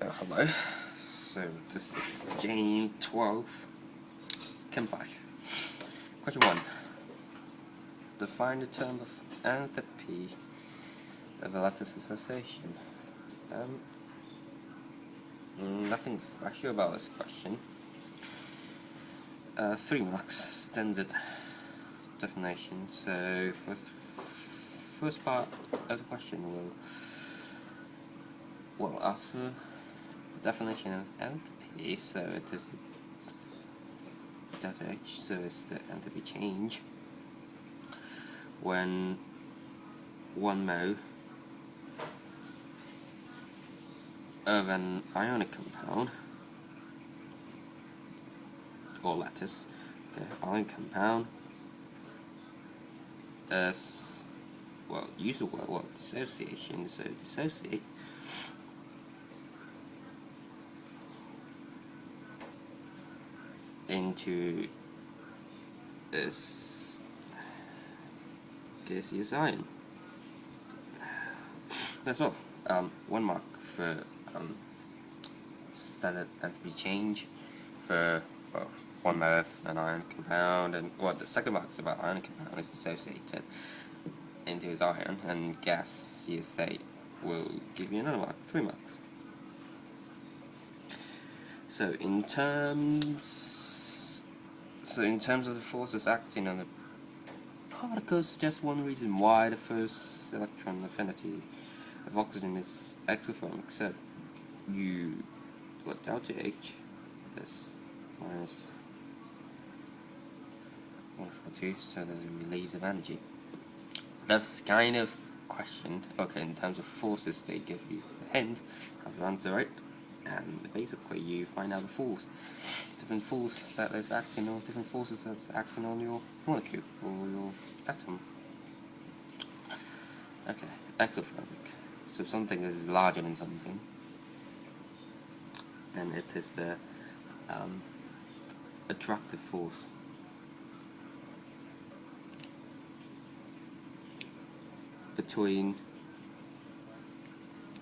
Hello. So this is Jane 12, Chem 5. Question 1. Define the term of enthalpy of a lattice association. Nothing special about this question. 3 marks, standard definition. So first part of the question will after the definition of enthalpy, so it is delta H, so it's the enthalpy change when 1 mole of an ionic compound or lattice, ionic compound, as well, use the word dissociation, so dissociate into this gaseous ion. That's all. 1 mark for standard enthalpy change for 1 mole of an ionic compound, and the second mark is about ionic compound is dissociated into its ion, and gaseous state will give you another mark, 3 marks. So in terms of the forces acting on the particles, just one reason why the first electron affinity of oxygen is exothermic. So delta H is minus 142, so there's a release of energy. That's kind of question. Okay, in terms of forces, they give you a hint how to answer it, and basically you find out the force, different forces that is acting, or different forces that's acting on your molecule or your atom. Okay, exothermic. So something is larger than something, and it is the attractive force. Between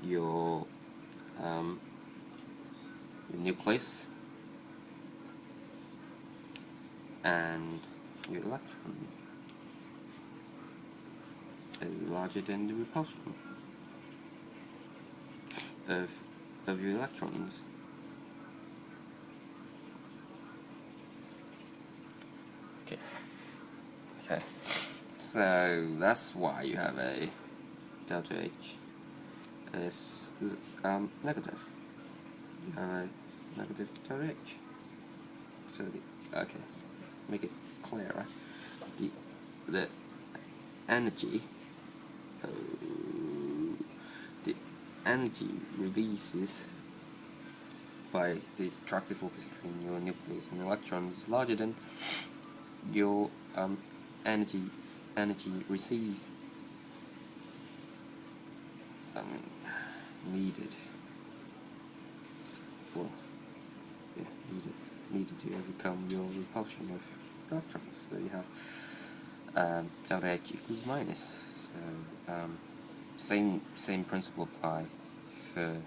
your nucleus and your electron is larger than the repulsion of your electrons. Okay. So that's why you have a delta H is negative. You have a negative delta H. So make it clearer. The energy releases by the attractive force between your nucleus and electrons is larger than your energy received needed to overcome your repulsion of electrons. So you have delta H equals minus. So same principle apply for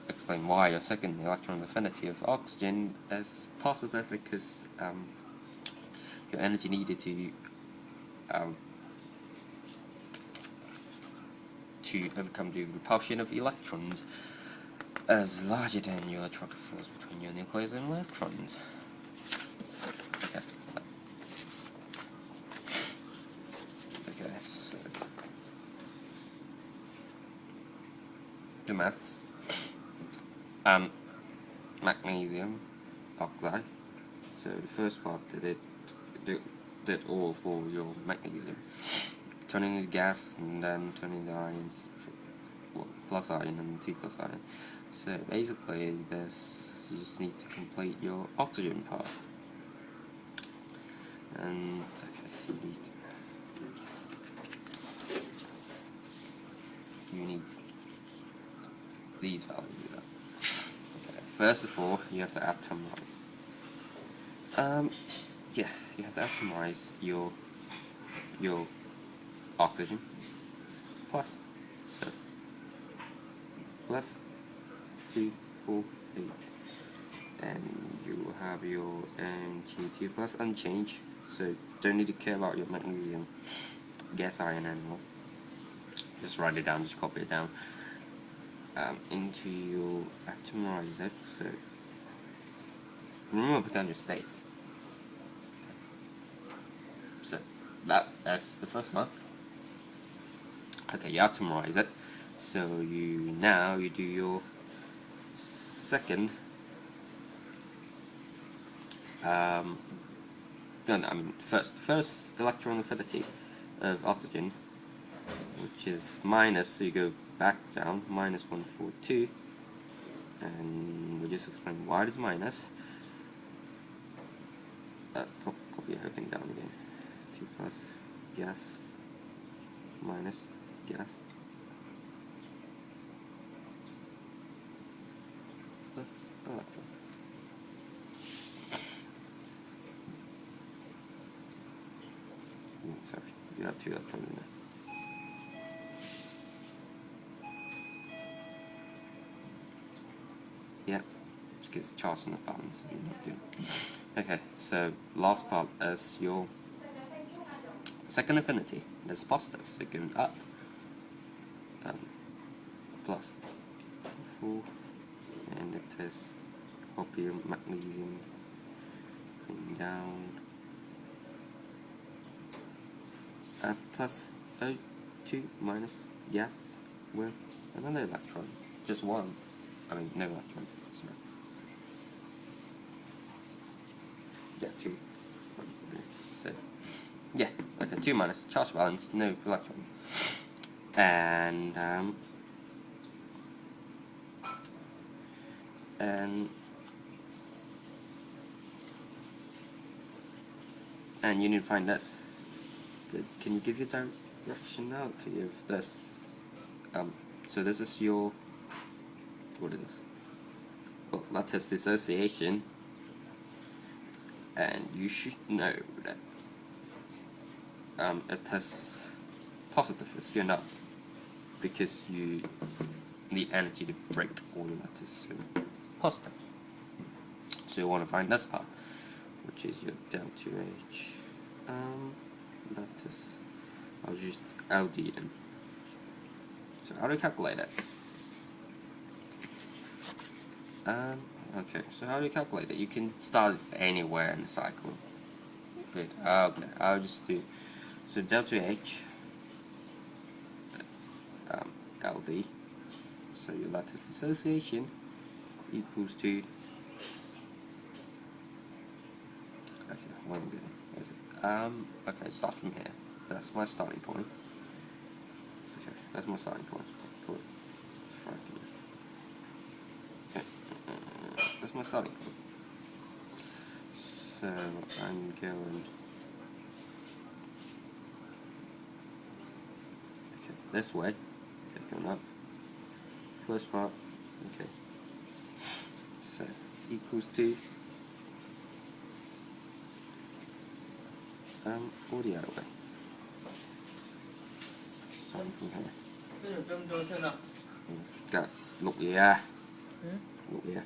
explain why your second electron affinity of oxygen is positive, because your energy needed to overcome the repulsion of electrons is larger than your attractive force between your nucleus and electrons. Okay, so the maths. Magnesium oxide. So the first part did all for your magnesium, turning into gas and then turning the ions, plus ion and 2 plus ion. So basically you just need to complete your oxygen part. And you need these values. First of all, you have to atomize. You have to atomize your oxygen plus 2, 4, 8. And you have your Mg2 plus unchanged, so don't need to care about your magnesium gas ion anymore. Just write it down, just copy it down into your atomizer. So remember potential state. So that's the first one. Okay, you atomize it. So now you do your second. No, I mean first electron affinity of oxygen, which is minus. So you go back down, minus 142, and we just explain why it is minus. Copy everything down again. 2 plus gas minus gas plus electron. Sorry, you have 2 electrons in there. Yeah, just gets charged in the balance. Okay, so last part is your second affinity. It's positive, so going up, plus 4, and it is copy of magnesium going down, plus O2 minus gas with another electron, just one. I mean, no electron. Sorry. Yeah, 2. So, yeah, okay, 2 minus, charge balance, no electron. And you need to find this. Good. Can you give your directionality of this? So this is your, what is this? Well, lattice dissociation, and you should know that it is positive, it's going up, because you need energy to break all the lattice, so positive. So you want to find this part, which is your delta H. Lattice. I'll use LD then. So how do you calculate it? Okay, so how do you calculate it? You can start anywhere in the cycle. Good. Okay, I'll just do, so delta H, LD, so your lattice dissociation equals to, okay, one good. Okay, start from here. That's my starting point. Okay, that's my starting point. Cool. Okay, that's my starting point. So I'm going, okay, this way. Okay, going up. First part. Okay. So equals to or the other way. Starting from here. 邊度浸咗先啊？Got 錄嘢啊！嗯，錄嘢啊！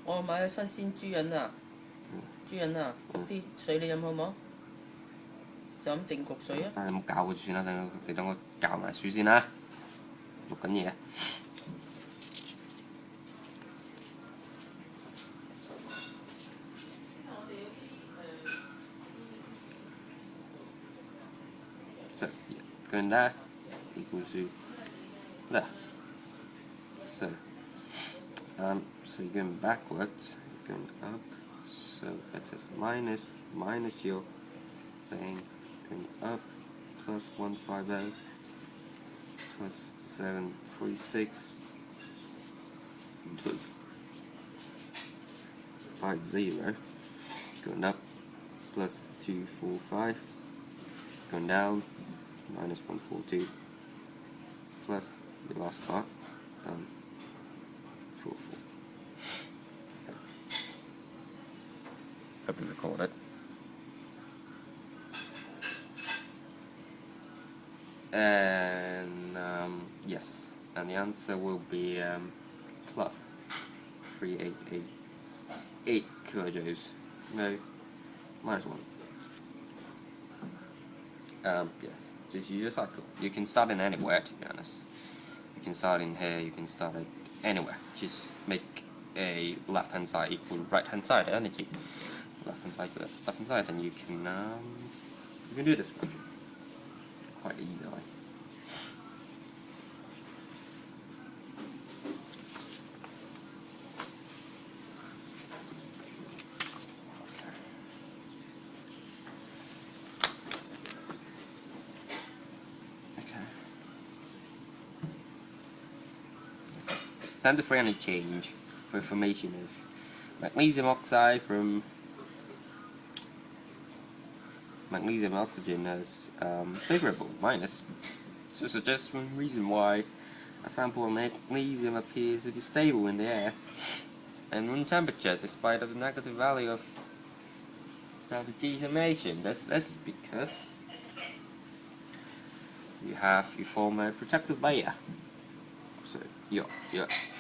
我買咗新鮮豬膶啊，豬膶啊，焗啲水你飲好冇？就咁淨焗水啊！但係你冇教佢住先啦，等我教埋書先啦，錄緊嘢。So yeah, going there equals to there. So so you're going backwards, you're going up. So that is minus your thing, going up, plus 150 plus 736 plus 50, going up, plus 245, going down, minus 142, plus the last part, 44. Okay. Hope you record it. And yes, and the answer will be plus 0.388 kilojoules. No, minus 1. Yes, just use your cycle. You can start in anywhere, to be honest. You can start in here, you can start it anywhere. Just make a left hand side equal right hand side energy. Left hand side, and you can do this one quite easily. Standard free energy change for formation of magnesium oxide from magnesium oxygen as favourable, minus. So suggests one reason why a sample of magnesium appears to be stable in the air and room temperature despite of the negative value of delta G formation. That's because you form a protective layer. So your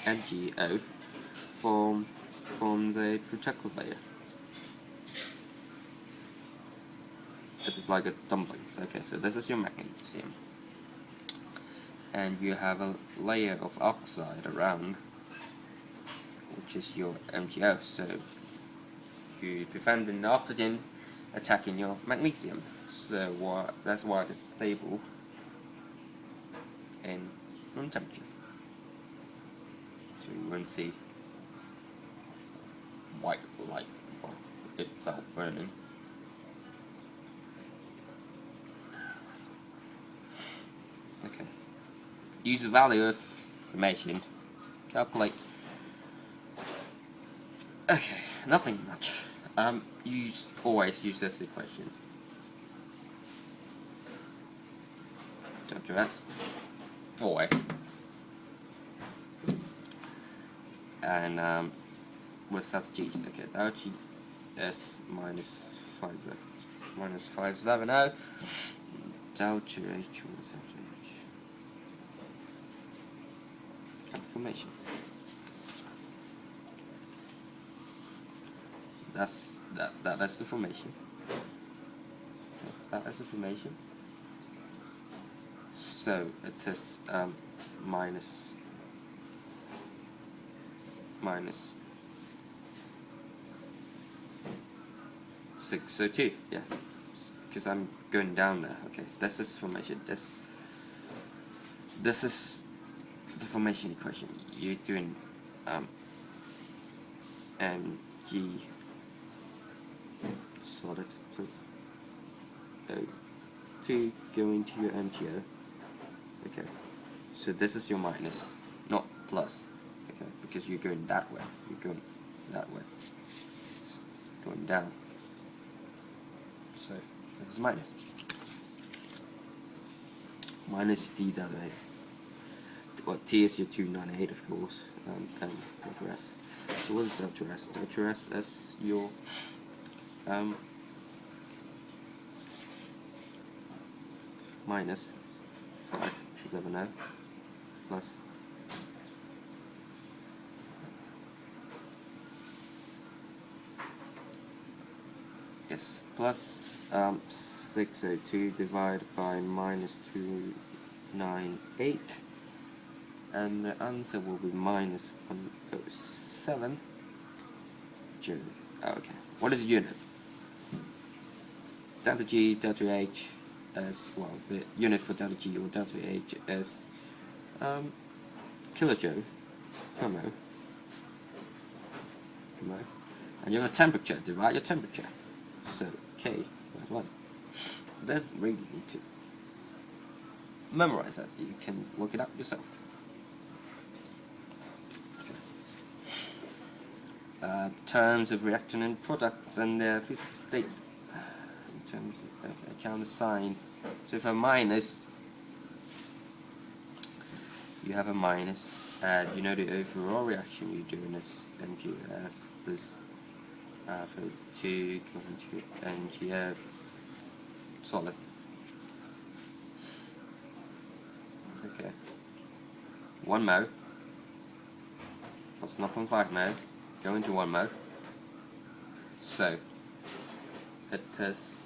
MgO forms a protective layer. It is like a dumplings. Okay, so this is your magnesium, and you have a layer of oxide around, which is your MgO. So you prevent the oxygen attacking your magnesium. So that's why it's stable in room temperature. So you won't see white light itself burning. Okay. Use the value of formation. Calculate. Okay, nothing much. Always use this equation. Delta S. Always. And what's delta G? Okay, delta G is minus 570. Delta H, what is delta H? Formation. That's the formation. That is the formation. So it is minus 602. Yeah, because I'm going down there. Okay, this is formation. This is the formation equation. You're doing Mg solid plus O2 going to your MgO. Okay, so this is your minus, not plus. Okay, because you're going that way. You're going that way. Going down. So this is minus. Minus d delta A. Well, T is your 298, of course, and delta S. So what is delta S? Delta S is your minus 570 plus plus 602 divided by minus 298, and the answer will be minus 107 joule. Okay, what is unit? Delta G, delta H as well. The unit for delta G or delta H is kilojoule per mole. And your temperature, divide your temperature. So K minus 1. Don't really need to memorize that. You can look it up yourself. Okay. Terms of reaction and products and their physical state. In terms of counter sign. So for minus, you have a minus, and you know the overall reaction you're doing is MgS plus for 2 going to MgO solid. Okay. 1 mole plus 0.5 mole go into 1 mole. So it is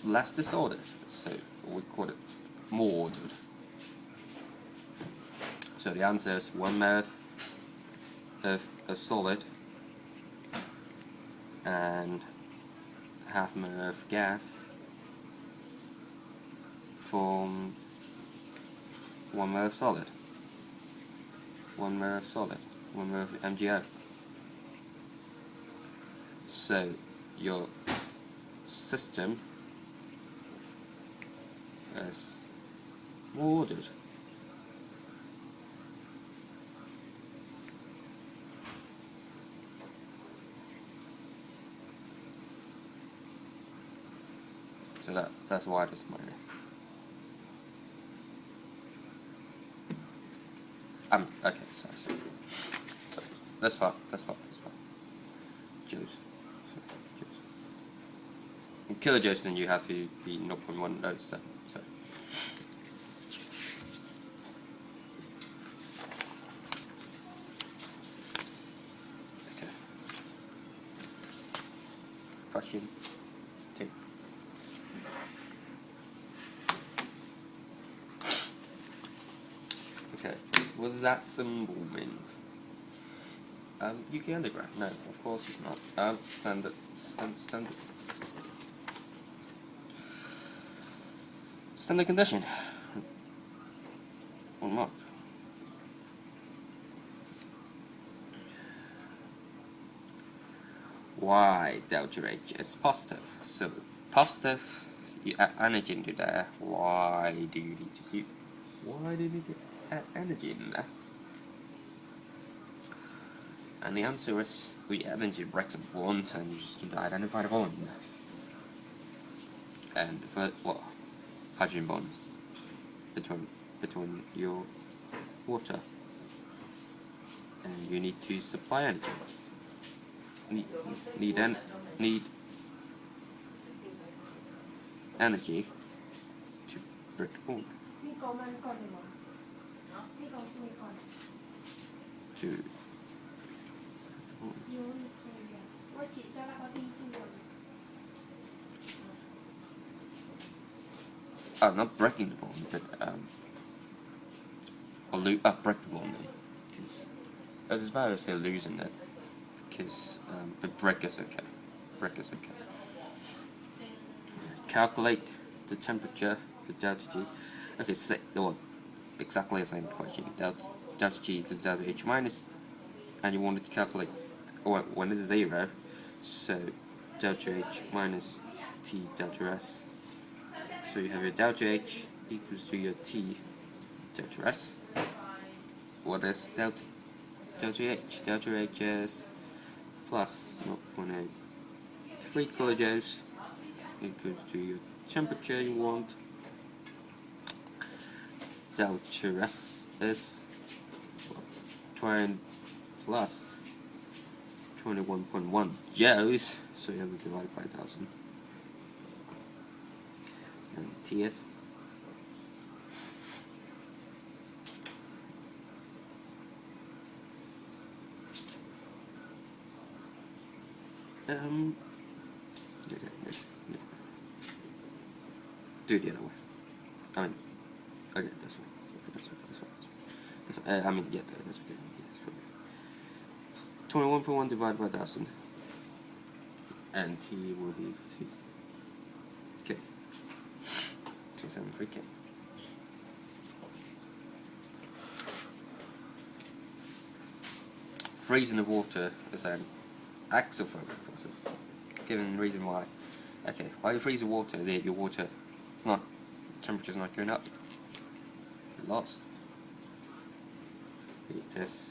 less disordered, so we call it more ordered. So the answer is 1 mole of solid and half mole of gas from 1 mole of solid. 1 mole of solid, 1 mole of MgO. So your system is more ordered. So that's why it is minus. Okay, sorry. This part. Joules. Joules. In kilojoules, then you have to be 0.107. Sorry. Okay. Question 2. Okay, what does that symbol mean? UK Underground? No, of course it's not. Standard. Standard condition. Or not. Why delta H is positive? So positive, you add energy into there. Why do you need to add energy in there? And the answer is the energy breaks a bond, and you just need to identify the bond. And the first, hydrogen bond between your water, and you need to supply energy. Need energy to break the bond. To not breaking the bond, but break the bond. It's better to say losing it, because but break is okay. Calculate the temperature for delta G. Okay, exactly the same question. Delta G equals delta H minus, and you wanted to calculate when it is 0, so delta H minus T delta S. So you have your delta H equals to your T delta S. What is delta H? Delta H is plus 0.3 kilojoules equals to your temperature you want. Delta S is 20 plus 21.1 joules, so you have to divide by 1000. And TS do it the other way. I mean, okay, that's right. That's I mean, yeah, that's okay. Yeah, 21.1 divided by 1000, and T will be equal to K. 273K. Freezing of water is an exothermic process. Given the reason why. Okay, while you freeze the water, your water temperature's not going up. It's lost. It is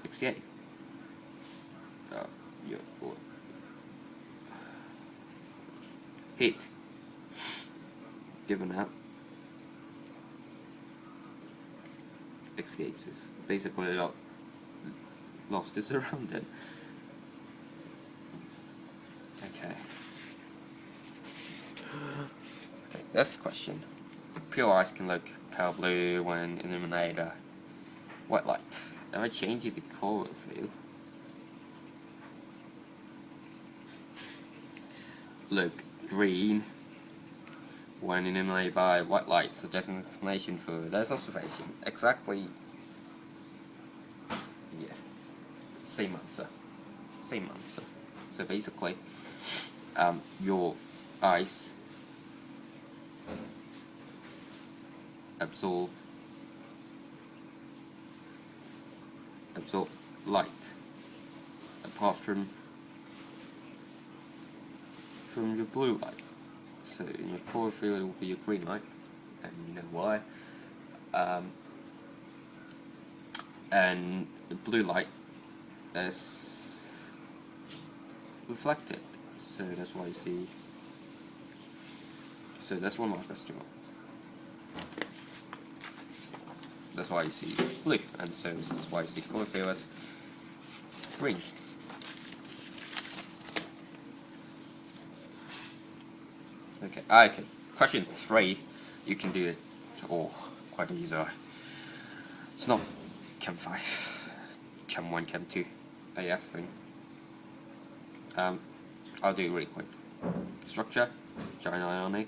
XA. Heat given out escapes is basically lost is around it. Okay, this question. Pure ice can look pale blue when illuminated white light. If I change it to chlorophyll, look, green when illuminated by white light, suggesting an explanation for this observation. Exactly, yeah, same answer. So basically, your eyes absorb light apart from your blue light. So in your chlorophyll it will be your green light, and you know why. And the blue light is reflected, so that's why you see. So that's one marker still. That's why you see blue, and so this is why you see chlorophyll as green. Okay. Question 3, you can do it quite easy. It's not Chem 5, Chem 1, Chem 2 AS thing. I'll do it really quick. Structure, giant ionic.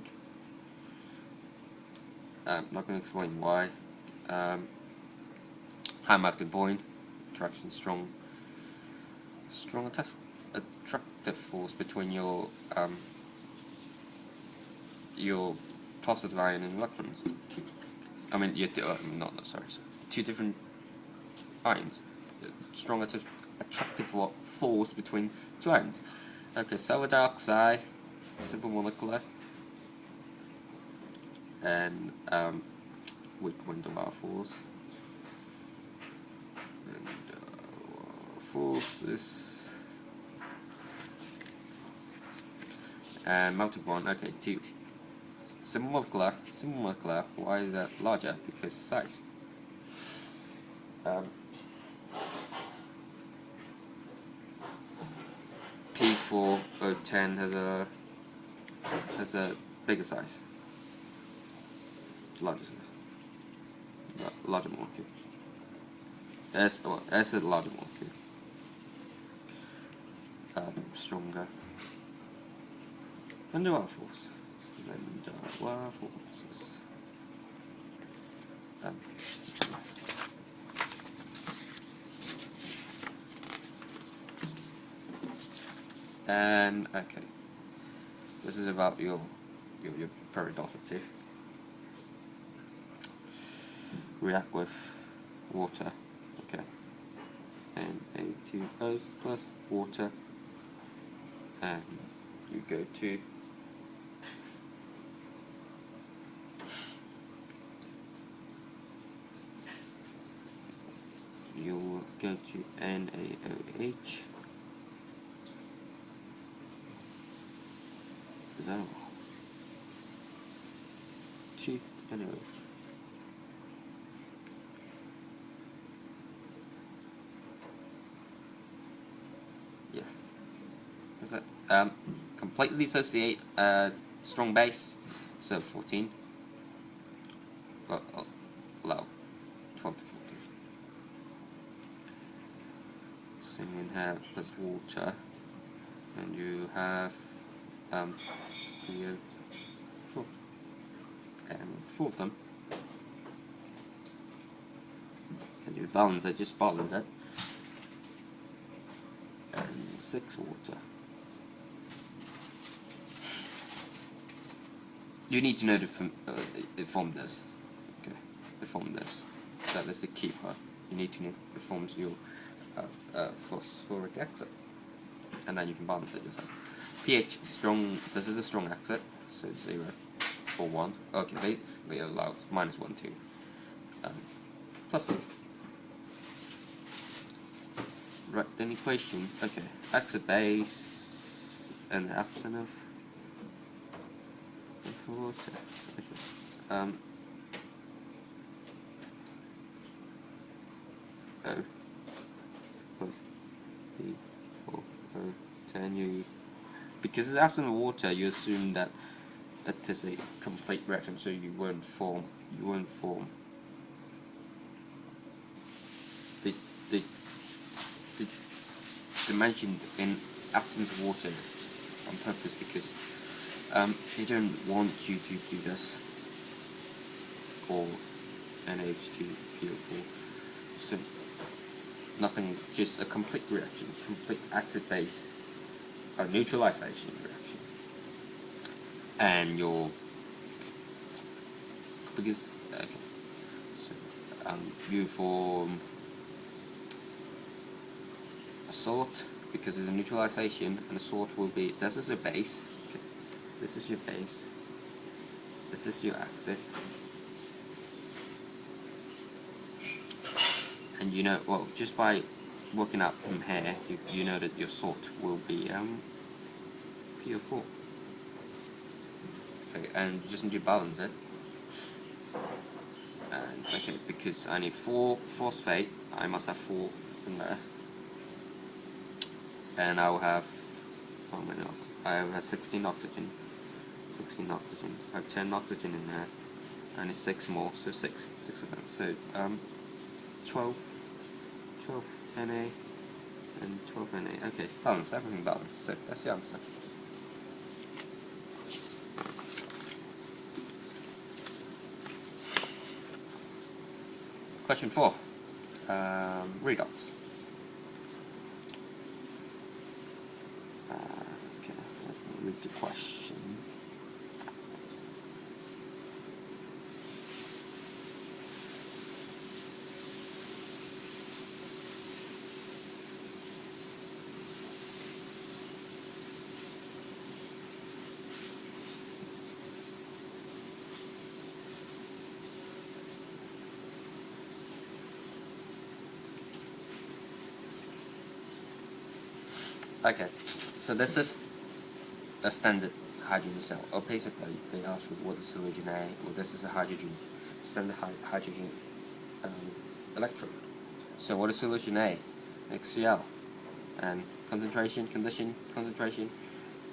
Not going to explain why. High melting point, attraction strong attractive force between your positive ion and electrons. I mean, two different ions. Strong attractive force between two ions. Okay, silver dioxide, simple molecular, and weak van der Waals force. And force is and melting point. Okay, 2. Simple molecular. Why is that larger? Because size. P4O10 has a bigger size, larger molecule. S is a larger molecule. Stronger. Van der Waals force. And okay, this is about your peridotity. React with water. Okay, Na2O plus water, and you go to NaOH. So 2 NaOH. Yes. That's it. Completely dissociate strong base, so 14. Well, allow 12 to 14. So you have plus water, and you have 4, and 4 of them. Can you balance it? Just balance it. And 6 water. You need to know the form this. Okay, the form this. That is the key part. You need to know the forms your phosphoric exit, and then you can balance it yourself. pH strong. This is a strong exit, so 0 or 1. Okay, basically it allows -1, 2, +2. Right, then equation. Okay, exit base and absent of water. Okay. O plus P4O10. Because it's absent of water, you assume that it is a complete reaction, so you won't form the mentioned in absence of water on purpose because they don't want you to do this, or NH2PO4. So nothing, just a complete reaction, complete acid base, a neutralization reaction, and because okay, so you form a salt because there's a neutralization, and the salt will be, this is a base, okay. This is your base, this is your acid, and you know, well, just by working up from here, you know that your salt will be PO4. Okay, and you just need to balance it. And okay, because I need 4 phosphate, I must have 4 in there. And I will have, oh my god, I will have 16 oxygen. 16 oxygen. I have 10 oxygen in there. And it's 6 more, so 6 of them. So 12 Na and 12 Na. Okay, balance, everything balanced. So that's the answer. Question 4. Redox. Okay, let me read the question. Okay, so this is a standard hydrogen cell. Or basically, they ask for what is solution A. Well, this is a hydrogen, standard hydrogen electrode. So what is solution A? HCl. And concentration, concentration,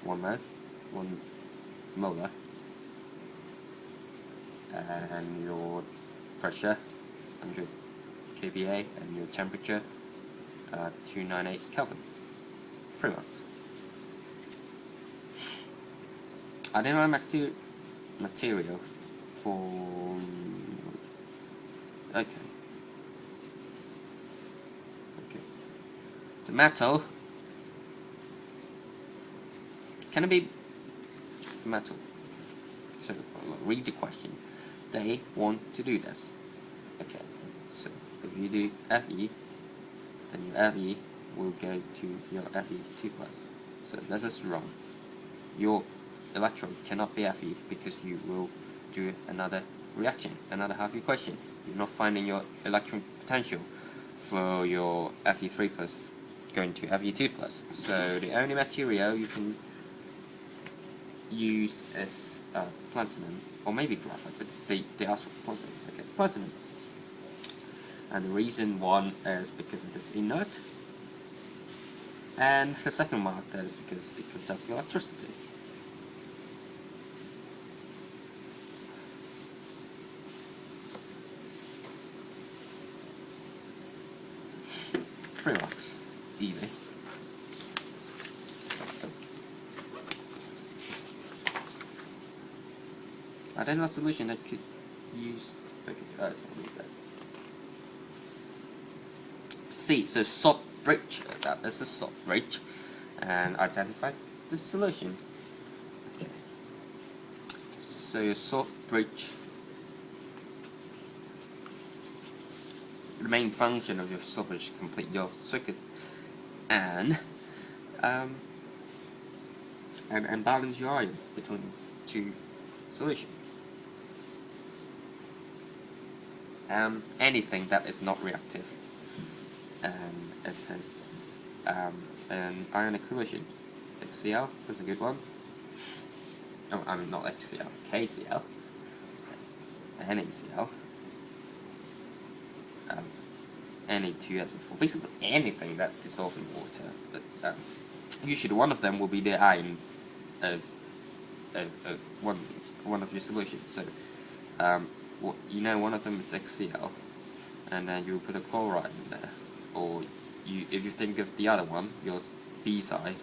1 molar. And your pressure, 100 kPa, and your temperature, 298 Kelvin. 3 months. Adenine material for, okay. The metal, can it be metal? So read the question. They want to do this. Okay, so if you do Fe, then your Fe will go to your Fe2+. So this is wrong. Your electrode cannot be Fe because you will do another reaction, another half equation. You're not finding your electron potential for your Fe3+ going to Fe2+. So the only material you can use is platinum, or maybe graphite, but they ask for platinum. Okay, platinum. And the reason one is because it is inert, and the second mark is because it conducts electricity. Three marks. Easy. I don't know a solution that could use. Okay, C. So salt bridge. That is the salt bridge, and identify the solution. Okay. So your salt bridge. The main function of your salt bridge is to complete your circuit and balance your ion between two solutions. Anything that is not reactive, and it has an ionic solution. HCl is a good one. Oh, I mean not HCl, KCl, NaCl, Na2SO4. Basically anything that dissolves in water. But usually one of them will be the ion of one of your solutions. So you know one of them is HCl, and then you put a chloride in there, or if you think of the other one, your B side,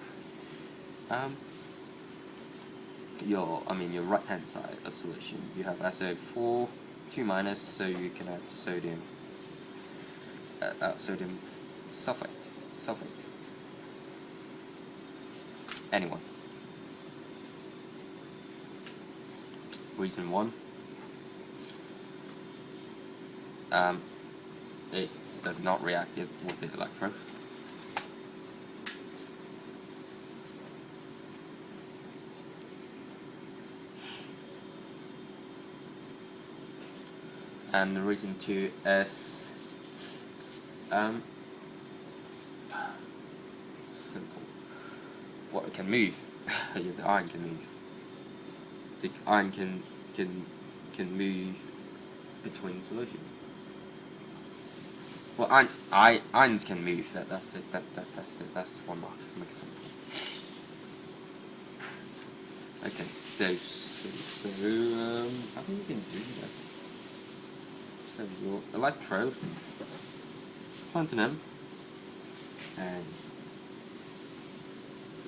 your right hand side of solution, you have SO4 2 minus, so you can add sodium sulfate. Anyone. Reason 1. It does not react with the electron. And the reason 2 is simple. What it can move. Yeah, the iron can move. The iron can move between solutions. Well, ions can move. That's it. That's one mark. Make it simple. Okay, so I think you can do this. So your electrode, platinum, and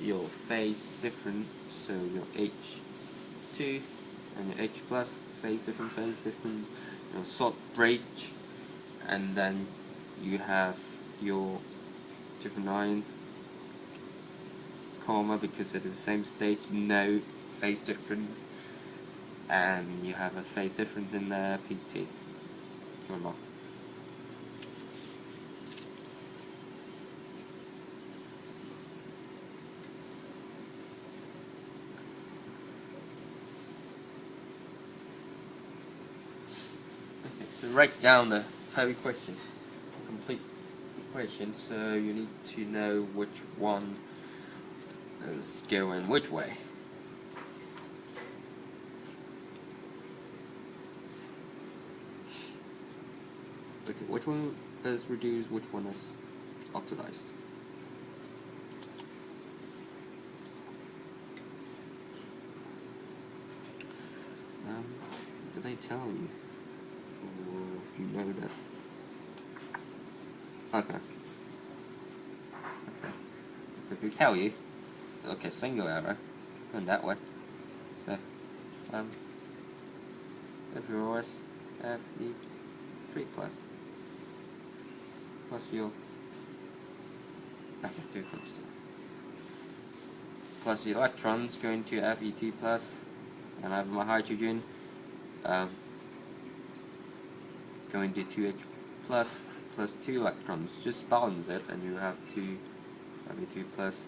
your phase different. So your H2 and your H plus phase different. Your salt bridge, and then you have your different ion, comma, because it is the same state, no phase difference, and you have a phase difference in there, PT. Or not. Okay, so write down the whole equation, complete equation, so you need to know which one is going which way. Okay, which one is reduced, which one is oxidized? Do they tell you? Or you know that? Okay. If they tell you, okay, single arrow, going that way. So, FUOS Fe3 plus your Fe2 plus the electrons going to Fe2 plus, and I have my hydrogen going to 2H plus 2 electrons. Just balance it, and you have 2 Fe2 plus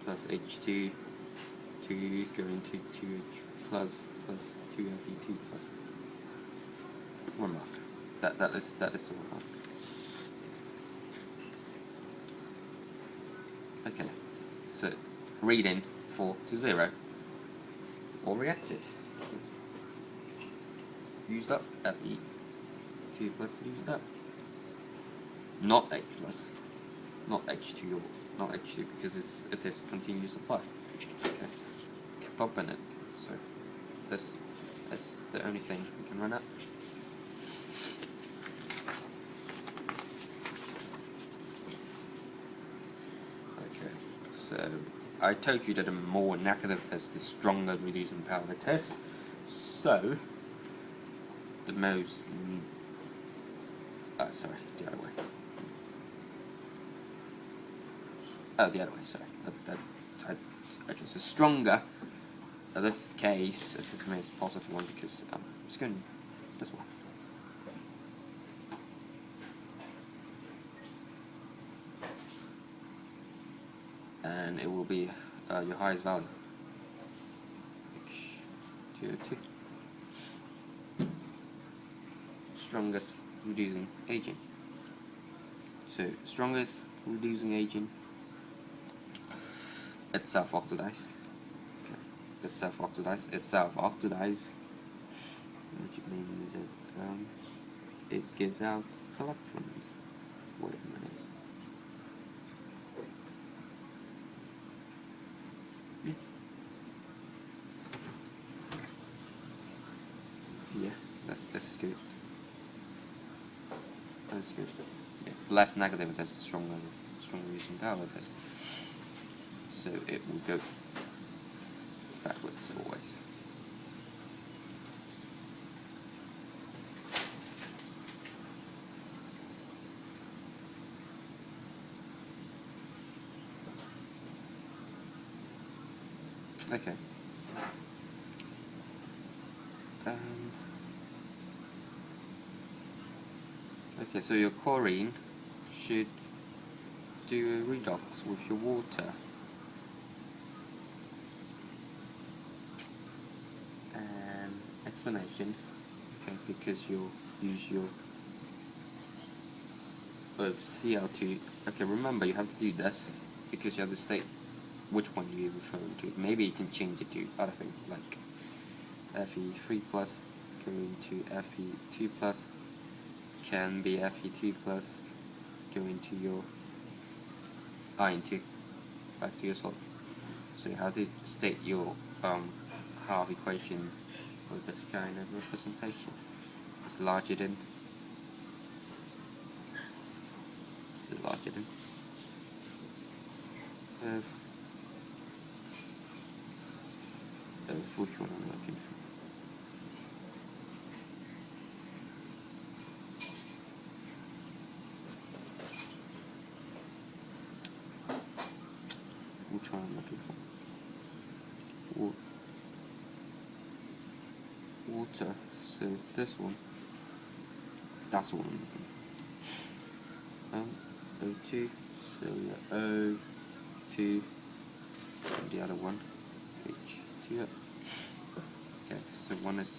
H2 going to 2H plus 2 Fe2 plus. One mark. That is the one mark. Okay, so reading 4 to 0, or reacted. Used up, Fe2 plus used up. Not H plus, not H2 or not H2, because it is continuous supply. Okay, keep pumping it. So this is the only thing we can run up. So I told you that the more negative is, the stronger reducing power it is. So the most sorry, the other way. Oh, the other way. Sorry. Okay, so stronger. In this case, it is the most positive one, because it's going this way. And it will be your highest value, H2O2. Strongest reducing agent. So strongest reducing agent, it's self-oxidized. Okay. It's self-oxidized. Which means that it gives out electrons. Wait a minute. Yeah, that's good. That's good. Yeah. less negative it is, the stronger using power it is. So it will go backwards always. Okay. Okay, so your chlorine should do a redox with your water. And explanation, okay, because you'll use your Cl2. Okay, remember you have to do this because you have to state which one you're referring to. Maybe you can change it to other things like Fe3 plus going to Fe2 plus can be Fe2 plus going to your iron 2 back to your salt. So you have to state your half equation with this kind of representation. It's larger than which one I'm looking for. Which one I'm looking for? Water. So this one. That's the one I'm looking for. O2. So yeah, O2. And the other one, H2. Okay, so one is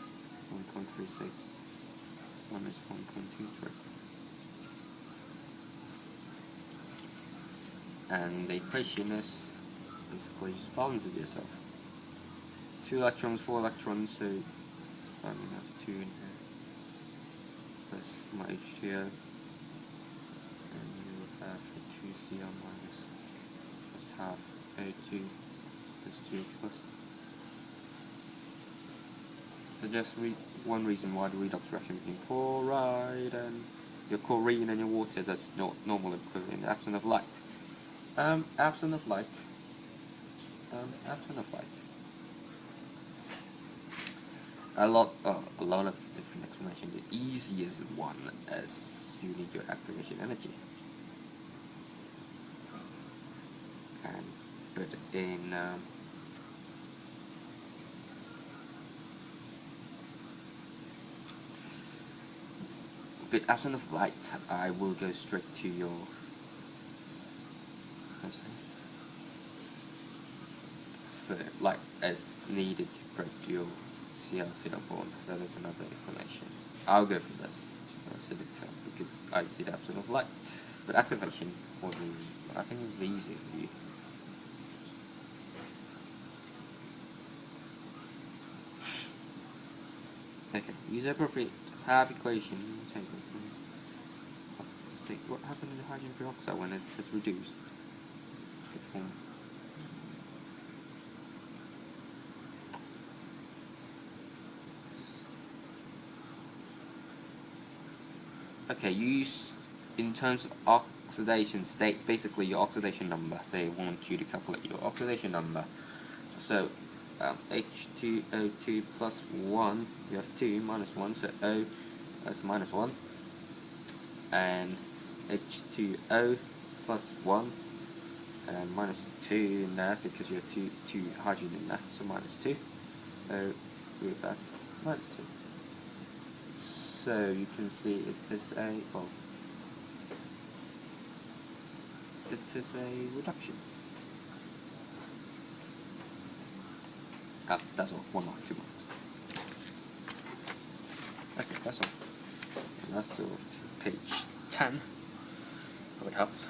1.36. One is 1.23. And the equation is basically just balance it yourself. 2 electrons, 4 electrons, so I'm gonna have 2 in here. Plus my H2O. And you will have the 2Cl minus plus half O2 plus 2H plus. So just one reason why the redox reaction between chloride and your chlorine and your water does not normal equivalent absent of light. Absent of light. A lot of different explanations. The easiest one is you need your activation energy, and put in with absent of light, I will go straight to your so light as needed to break your Cl bond. That is another explanation. I'll go for this because I see the absence of light. But activation, I think it's easier for you. Okay, use appropriate half equation. What happened to the hydrogen peroxide when it is reduced? Okay, use in terms of oxidation state, basically your oxidation number. They want you to calculate your oxidation number. So H2O2 plus 1, you have 2 minus 1, so O is minus 1. And H2O plus 1 and minus 2 in there because you have two hydrogen in there, so minus 2. O with that, minus 2. So you can see it is a reduction. That's all. 1 mark, 2 marks. Okay, that's all. And that's all. Page 10. Hope it helped.